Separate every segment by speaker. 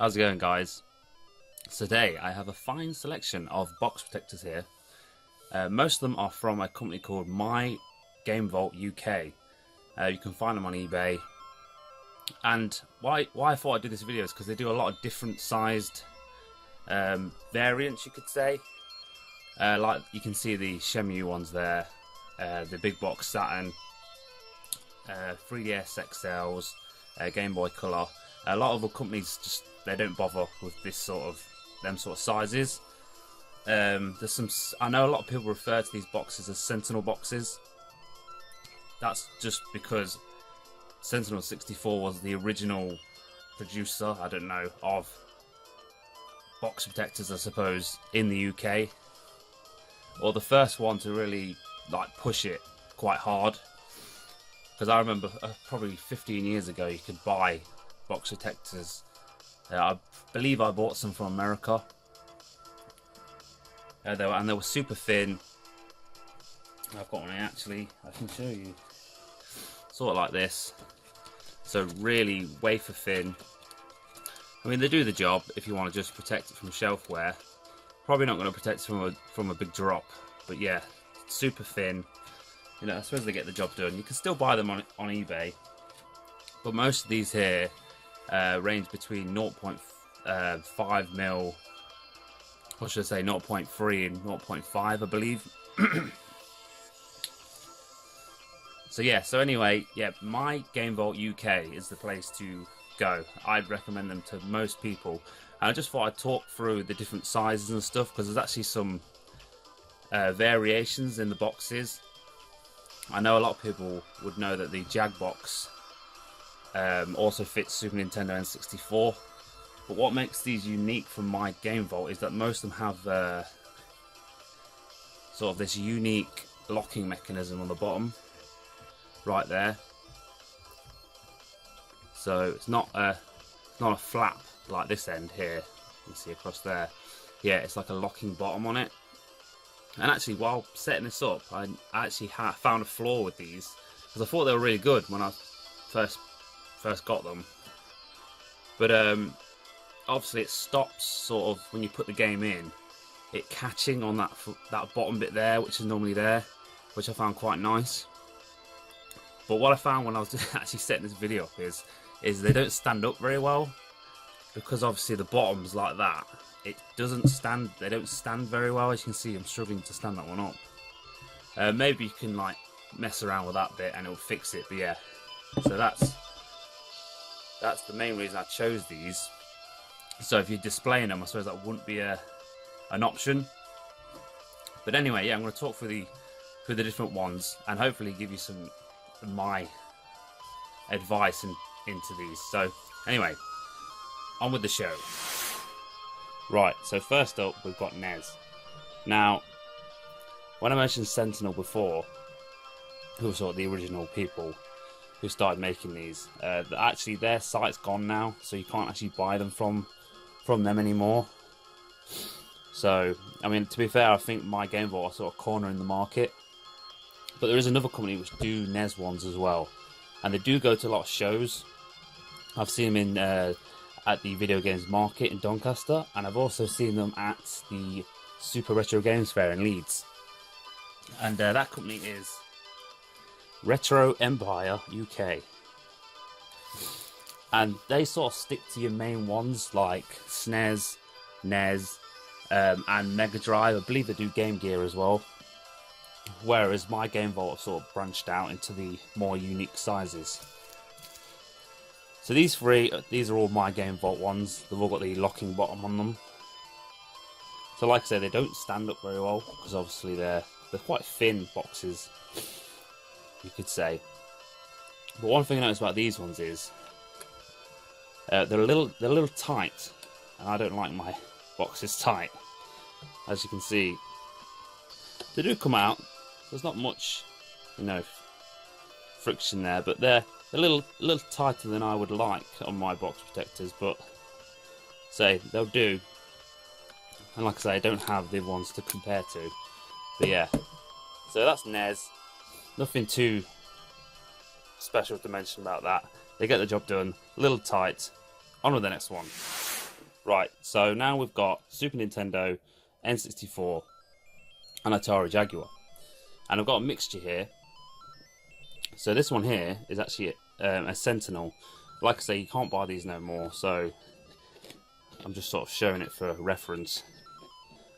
Speaker 1: How's it going, guys? Today I have a fine selection of box protectors here. Most of them are from a company called MygamevaultUK. You can find them on eBay. And why I thought I'd do this video is because they do a lot of different sized variants, you could say. Like you can see the Shemu ones there, the big box Saturn, 3DS XLs, Game Boy Color. A lot of the companies just they don't bother with them sort of sizes. There's some. I know a lot of people refer to these boxes as Sentinel boxes. That's just because Sentinel 64 was the original producer, I don't know, of box protectors, I suppose, in the UK, or the first one to really like push it quite hard. Because I remember probably 15 years ago, you could buy box protectors. I believe I bought some from America. They were super thin. I've got one actually. I can show you. Sort of like this. So really wafer thin. I mean, they do the job if you want to just protect it from shelf wear. Probably not going to protect it from a big drop. But yeah, super thin. You know, I suppose they get the job done. You can still buy them on eBay. But most of these here range between 0.5 mil, or should I say 0.3 and 0.5, I believe. So yeah, so anyway, yeah, MygamevaultUK is the place to go. I'd recommend them to most people. And I just thought I'd talk through the different sizes and stuff, because there's actually some variations in the boxes. I know a lot of people would know that the Jag box also fits Super Nintendo N64, but what makes these unique from My Game Vault is that most of them have sort of this unique locking mechanism on the bottom, right there. So it's not a flap like this end here. You can see across there. Yeah, it's like a locking bottom on it. And actually, while setting this up, I actually found a flaw with these, because I thought they were really good when I first got them. But obviously, it stops sort of when you put the game in, it catching on that bottom bit there, which is normally there, which I found quite nice. But what I found when I was actually setting this video up is they don't stand up very well, because obviously the bottom's like that. It doesn't stand. They don't stand very well. As you can see, I'm struggling to stand that one up. Maybe you can like mess around with that bit and it'll fix it. But yeah, so that's the main reason I chose these. So if you're displaying them, I suppose that wouldn't be an option. But anyway, yeah, I'm going to talk through the different ones and hopefully give you some my advice into these. So anyway, on with the show. Right, so first up we've got NES. Now, when I mentioned Sentinel before, who were sort of the original people who started making these, actually their site's gone now, so you can't actually buy them from them anymore. So, I mean, to be fair, I think My Game Vault are sort of cornering the market. But there is another company which do NES ones as well, and they do go to a lot of shows. I've seen them in at the Video Games Market in Doncaster, and I've also seen them at the Super Retro Games Fair in Leeds. And that company is Retro Empire UK. And they sort of stick to your main ones like SNES, NES, and Mega Drive. I believe they do Game Gear as well. Whereas My Game Vault have sort of branched out into the more unique sizes. So these are all My Game Vault ones. They've all got the locking bottom on them. So like I say, they don't stand up very well, because obviously they're quite thin boxes, you could say. But one thing I noticed about these ones is they're a little tight, and I don't like my boxes tight. As you can see, they do come out. There's not much, you know, friction there, but they're a little tighter than I would like on my box protectors, but say they'll do. And like I say, I don't have the ones to compare to. But yeah, so that's NES. Nothing too special to mention about that. They get the job done. A little tight. On with the next one. Right, so now we've got Super Nintendo, N64, and Atari Jaguar. And I've got a mixture here. So this one here is actually a Sentinel. Like I say, you can't buy these no more, so I'm just sort of showing it for reference.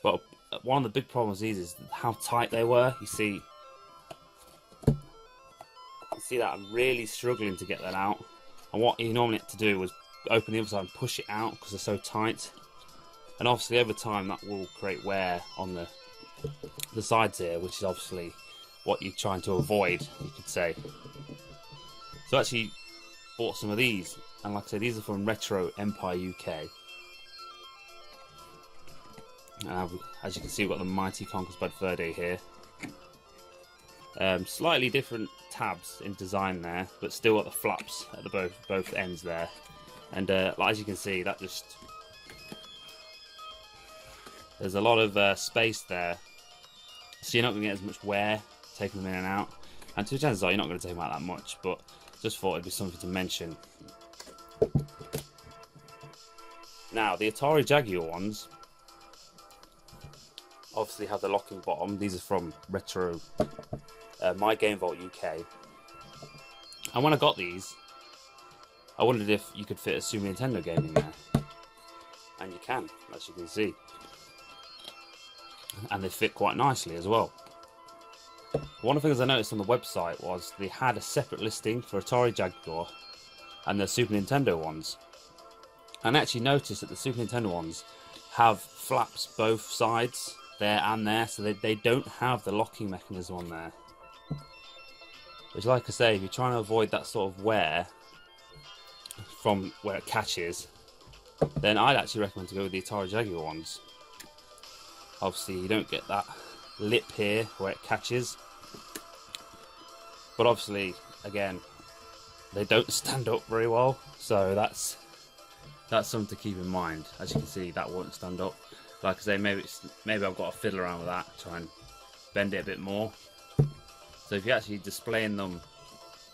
Speaker 1: But one of the big problems with these is how tight they were. You see that I'm really struggling to get that out. And what you normally have to do was open the other side and push it out because they're so tight. And obviously over time that will create wear on the sides here, which is obviously what you're trying to avoid, you could say. So I actually bought some of these, and like I said, these are from Retro Empire UK. And as you can see, we've got the Mighty Conquest Bad Verde here. Slightly different tabs in design there, but still got the flaps at the both ends there. And as you can see, that just... there's a lot of space there, so you're not going to get as much wear taking them in and out. And to chances are you're not going to take them out that much, but just thought it'd be something to mention. Now, the Atari Jaguar ones obviously have the locking bottom. These are from Retro MygamevaultUK. And when I got these, I wondered if you could fit a Super Nintendo game in there. And you can, as you can see. And they fit quite nicely as well. One of the things I noticed on the website was they had a separate listing for Atari Jaguar and the Super Nintendo ones. And I actually noticed that the Super Nintendo ones have flaps both sides, there and there, so they don't have the locking mechanism on there. Which, like I say, if you're trying to avoid that sort of wear from where it catches, then I'd actually recommend to go with the Atari Jaguar ones. Obviously you don't get that lip here where it catches, but obviously again they don't stand up very well, so that's something to keep in mind. As you can see, that won't stand up. Like I say, maybe I've got to fiddle around with that, try and bend it a bit more. So if you're actually displaying them,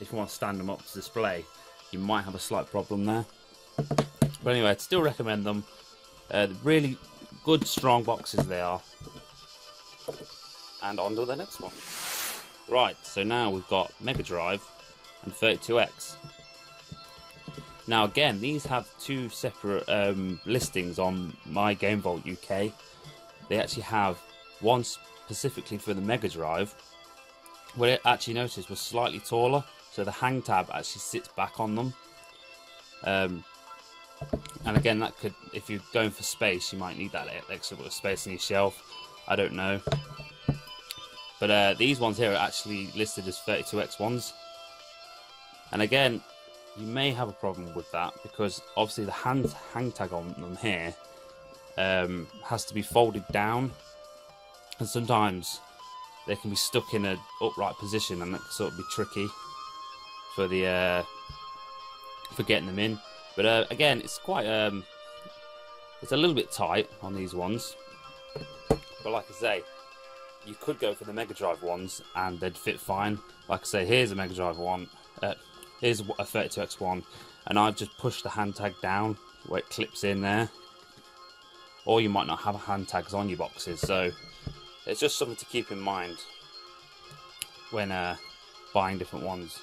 Speaker 1: if you want to stand them up to display, you might have a slight problem there. But anyway, I'd still recommend them. Really good, strong boxes they are. And on to the next one. Right, so now we've got Mega Drive and 32X. Now again, these have two separate listings on MygamevaultUK. They actually have one specifically for the Mega Drive, what I actually noticed was slightly taller, so the hang tab actually sits back on them. And again, that could, if you're going for space, you might need that extra bit of space on your shelf. I don't know. But these ones here are actually listed as 32X ones. And again, you may have a problem with that because obviously the hang tag on them here has to be folded down, and sometimes they can be stuck in an upright position, and that can sort of be tricky for the for getting them in. But again, it's quite it's a little bit tight on these ones. But like I say, you could go for the Mega Drive ones and they'd fit fine. Like I say, here's a Mega Drive one, here's a 32X one, and I've just pushed the hand tag down where it clips in there. Or you might not have hand tags on your boxes, so it's just something to keep in mind when buying different ones.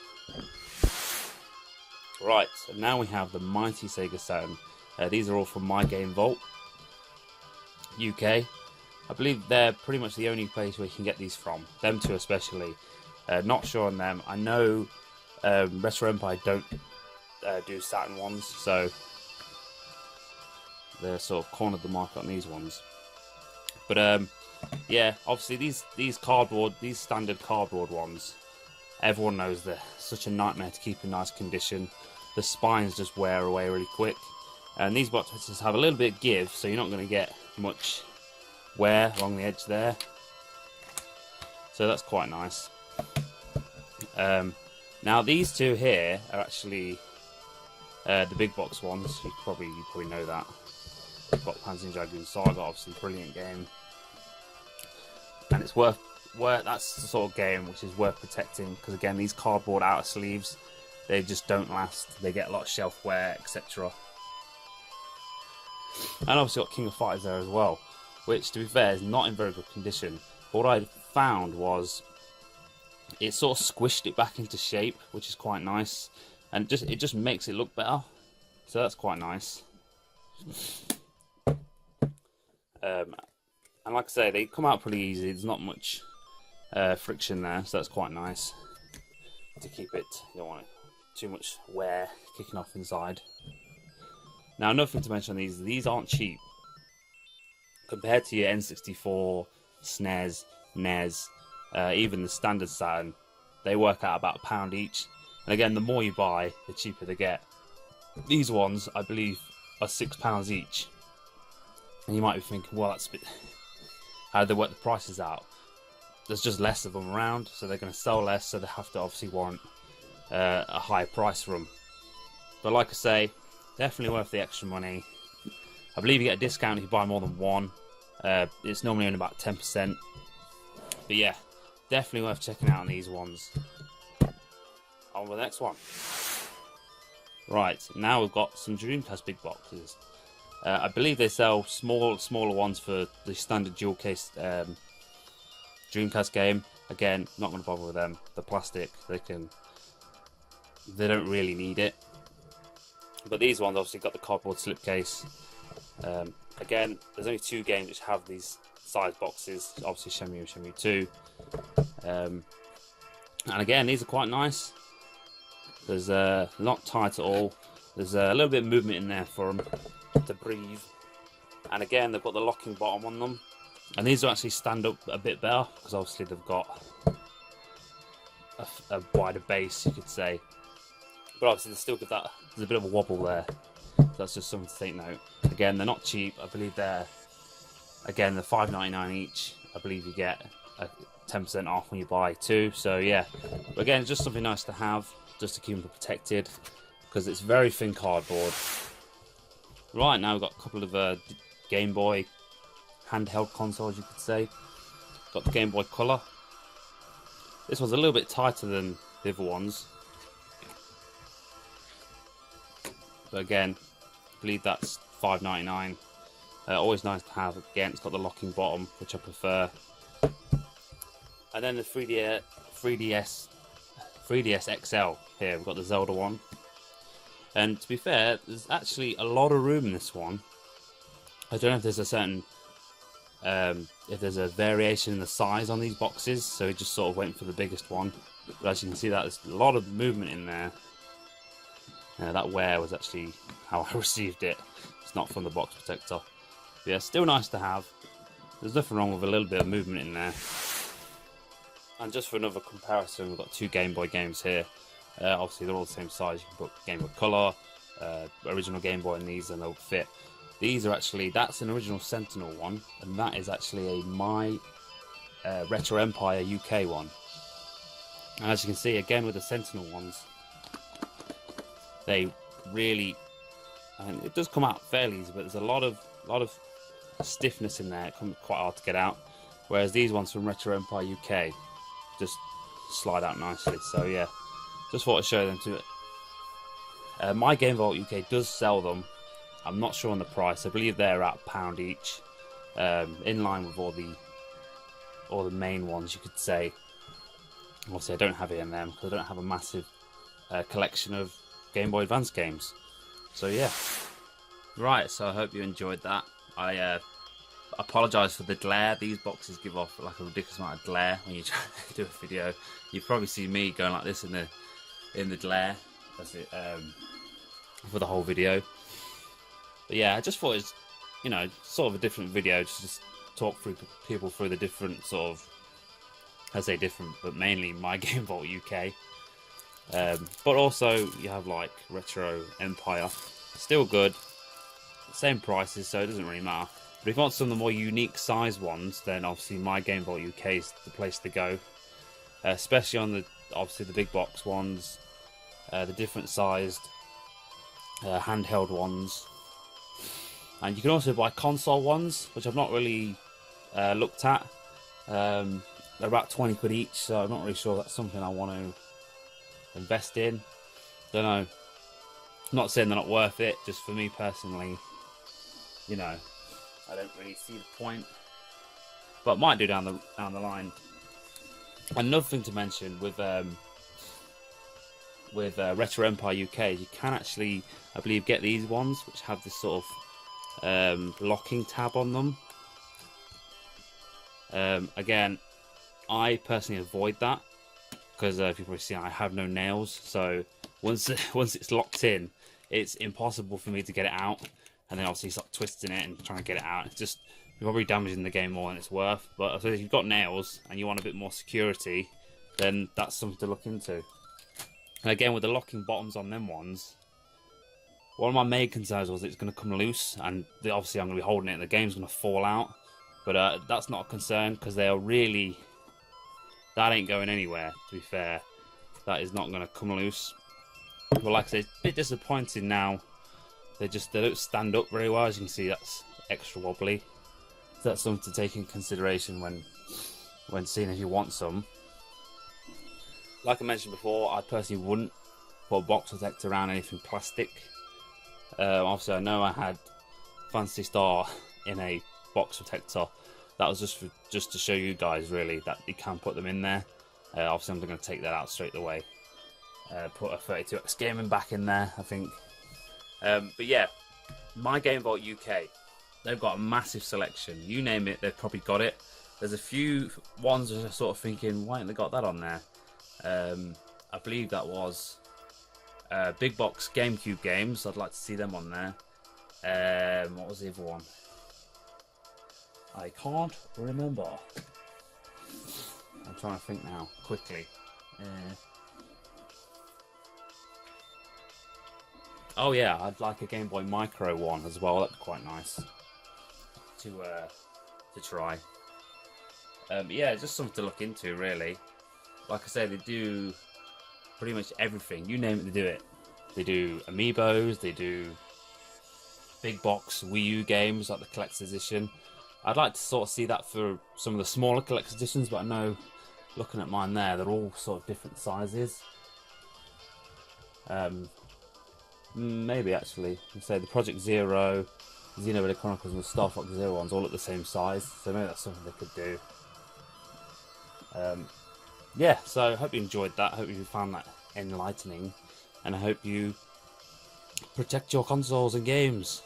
Speaker 1: Right, so now we have the mighty Sega Saturn. These are all from MygamevaultUK. I believe they're pretty much the only place where you can get these from. Them two especially. Not sure on them. I know Retro Empire don't do Saturn ones, so they're sort of cornered the market on these ones. But yeah, obviously these standard cardboard ones, everyone knows they're such a nightmare to keep in nice condition. The spines just wear away really quick, and these boxes have a little bit of give, so you're not going to get much wear along the edge there, so that's quite nice. Now these two here are actually the big box ones. You probably know that. We've got Panzer Dragoon Saga, obviously brilliant game, and it's worth that's the sort of game which is worth protecting, because again, these cardboard outer sleeves, they just don't last. They get a lot of shelf wear, etc. And obviously got King of Fighters there as well, which to be fair is not in very good condition. But what I found was it sort of squished it back into shape, which is quite nice, and it just makes it look better. So that's quite nice. And like I say, they come out pretty easy. There's not much friction there, so that's quite nice to keep it. You don't want too much wear kicking off inside. Now, another thing to mention on these aren't cheap compared to your N64, SNES, NES, even the standard Saturn. They work out about £1 each. And again, the more you buy, the cheaper they get. These ones, I believe, are £6 each. And you might be thinking, well, that's a bit... How do they work the prices out? There's just less of them around, so they're going to sell less, so they have to obviously warrant a higher price for them. But like I say, definitely worth the extra money. I believe you get a discount if you buy more than one. It's normally only about 10%. But yeah, definitely worth checking out on these ones. On with the next one. Right, now we've got some Dreamcast big boxes. I believe they sell smaller ones for the standard dual case Dreamcast game. Again, not going to bother with them. The plastic, they don't really need it. But these ones obviously got the cardboard slipcase. Again, there's only 2 games which have these size boxes. Obviously, Shenmue and Shenmue 2. And again, these are quite nice. There's not tight at all. There's a little bit of movement in there for them to breathe. And again, they've got the locking bottom on them. And these will actually stand up a bit better because obviously they've got a wider base, you could say. But obviously they still give that, there's a bit of a wobble there. So that's just something to take note. Again, they're not cheap. I believe they're $5.99 each. I believe you get 10% off when you buy 2. So yeah, but again, just something nice to have, just to keep them protected, because it's very thin cardboard. Right, now we've got a couple of Game Boy handheld consoles, you could say. Got the Game Boy Color. This one's a little bit tighter than the other ones. But again, I believe that's $5.99. Always nice to have. Again, it's got the locking bottom, which I prefer. And then the 3DS XL here. We've got the Zelda one. And to be fair, there's actually a lot of room in this one. I don't know if there's a certain... if there's a variation in the size on these boxes, so we just sort of went for the biggest one. But as you can see, there's a lot of movement in there. That wear was actually how I received it. It's not from the box protector. But yeah, still nice to have. There's nothing wrong with a little bit of movement in there. And just for another comparison, we've got 2 Game Boy games here. Obviously, they're all the same size. You can put Game Boy Color, original Game Boy in these, and they'll fit. These are actually, that's an original Sentinel one, and that is actually a My Retro Empire UK one. And as you can see, again with the Sentinel ones, they really, and it does come out fairly easy, but there's a lot of stiffness in there. It comes quite hard to get out. Whereas these ones from Retro Empire UK just slide out nicely. So yeah, just thought I'd show them to it. MygamevaultUK does sell them. I'm not sure on the price. I believe they're at £1 each, in line with all the main ones, you could say. Obviously, I don't have it in them because I don't have a massive collection of Game Boy Advance games. So yeah, right. So I hope you enjoyed that. I apologise for the glare. These boxes give off like a ridiculous amount of glare when you try to do a video. You probably see me going like this in the glare as it for the whole video. But yeah, I just thought it's, you know, sort of a different video, just talk through people through the different sort of, I say different, but mainly MygamevaultUK. But also you have like Retro Empire, still good, same prices, so it doesn't really matter. But if you want some of the more unique size ones, then obviously MygamevaultUK is the place to go, especially on the big box ones, the different sized handheld ones. And you can also buy console ones, which I've not really looked at. They're about 20 quid each, so I'm not really sure that's something I want to invest in. Don't know. I'm not saying they're not worth it, just for me personally, you know, I don't really see the point. But might do down the line. Another thing to mention with Retro Empire UK, you can actually, I believe, get these ones which have this sort of locking tab on them. Again, I personally avoid that because if you probably see, I have no nails, so once it's locked in, it's impossible for me to get it out. And then obviously start twisting it and trying to get it out. It's just, you're probably damaging the game more than it's worth. But if you've got nails and you want a bit more security, then that's something to look into. And again, with the locking bottoms on them ones, one of my main concerns was it's going to come loose, and obviously I'm going to be holding it and the game's going to fall out. But that's not a concern, because they are really... That ain't going anywhere, to be fair. That is not going to come loose. But like I said, it's a bit disappointing now. They don't stand up very well. As you can see, that's extra wobbly. So that's something to take in consideration when seeing if you want some. Like I mentioned before, I personally wouldn't put a box protector around anything plastic. Obviously, I know I had Phantasy Star in a box protector. That was just to show you guys, really, that you can put them in there. Obviously, I'm going to take that out straight away. Put a 32X Gaming back in there, I think. But yeah, MygamevaultUK, they've got a massive selection. You name it, they've probably got it. There's a few ones that are sort of thinking, why haven't they got that on there? I believe that was Big Box GameCube games. I'd like to see them on there. What was the other one? I can't remember. I'm trying to think now, quickly. Oh yeah, I'd like a Game Boy Micro one as well. That'd be quite nice to try. Yeah, just something to look into, really. Like I said, they do pretty much everything. You name it, they do it. They do amiibos. They do big box Wii U games like the collector's edition. I'd like to sort of see that for some of the smaller collector's editions, but I know, looking at mine there, they're all sort of different sizes. Maybe actually, say the Project Zero, Xenoblade Chronicles, and the Star Fox Zero ones all at the same size, so maybe that's something they could do. Yeah, so I hope you enjoyed that. I hope you found that enlightening, and I hope you protect your consoles and games.